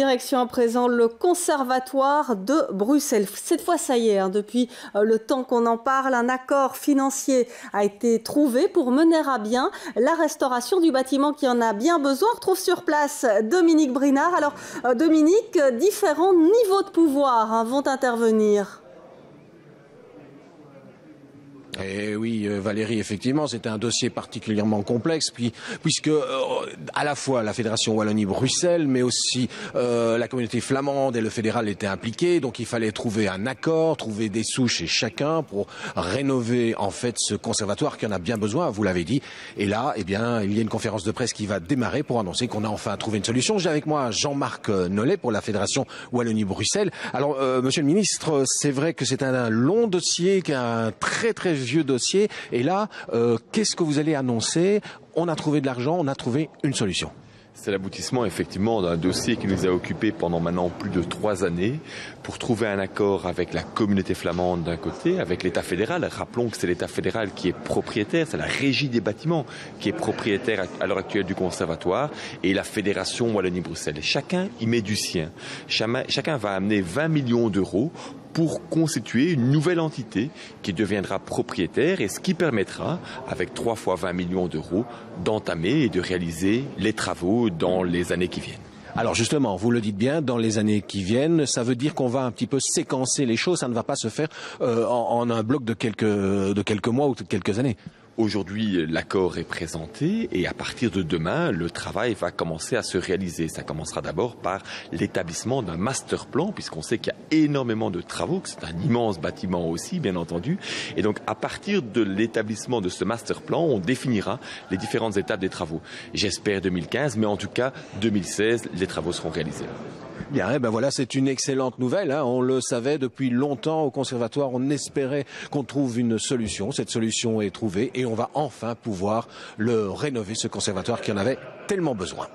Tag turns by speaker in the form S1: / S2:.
S1: Direction à présent le Conservatoire de Bruxelles. Cette fois, ça y est, depuis le temps qu'on en parle, un accord financier a été trouvé pour mener à bien la restauration du bâtiment qui en a bien besoin. On retrouve sur place Dominique Brinard. Alors Dominique, différents niveaux de pouvoir vont intervenir.
S2: Et oui, Valérie, effectivement, c'était un dossier particulièrement complexe, puisque à la fois la Fédération Wallonie-Bruxelles, mais aussi la communauté flamande et le fédéral étaient impliqués. Donc il fallait trouver un accord, trouver des sous chez chacun pour rénover en fait ce conservatoire qui en a bien besoin, vous l'avez dit. Et là, eh bien, il y a une conférence de presse qui va démarrer pour annoncer qu'on a enfin trouvé une solution. J'ai avec moi Jean-Marc Nollet pour la Fédération Wallonie-Bruxelles. Alors, Monsieur le Ministre, c'est vrai que c'est un long dossier, un très vieux dossier. Et là, qu'est-ce que vous allez annoncer? On a trouvé de l'argent, on a trouvé une solution.
S3: C'est l'aboutissement effectivement d'un dossier qui nous a occupé pendant maintenant plus de 3 années pour trouver un accord avec la communauté flamande d'un côté, avec l'État fédéral. Rappelons que c'est l'État fédéral qui est propriétaire, c'est la régie des bâtiments qui est propriétaire à l'heure actuelle du conservatoire et la Fédération Wallonie-Bruxelles. Et chacun y met du sien. Chacun va amener 20 millions d'euros pour constituer une nouvelle entité qui deviendra propriétaire et ce qui permettra, avec 3 fois 20 millions d'euros, d'entamer et de réaliser les travaux dans les années qui viennent.
S2: Alors justement, vous le dites bien, dans les années qui viennent, ça veut dire qu'on va un petit peu séquencer les choses, ça ne va pas se faire en un bloc de quelques mois ou de quelques années.
S3: Aujourd'hui, l'accord est présenté et à partir de demain, le travail va commencer à se réaliser. Ça commencera d'abord par l'établissement d'un master plan, puisqu'on sait qu'il y a énormément de travaux, que c'est un immense bâtiment aussi, bien entendu. Et donc, à partir de l'établissement de ce master plan, on définira les différentes étapes des travaux. J'espère 2015, mais en tout cas, 2016, les travaux seront réalisés.
S2: Bien, ben voilà, c'est une excellente nouvelle. On le savait depuis longtemps au conservatoire. On espérait qu'on trouve une solution. Cette solution est trouvée et on va enfin pouvoir le rénover, ce conservatoire qui en avait tellement besoin.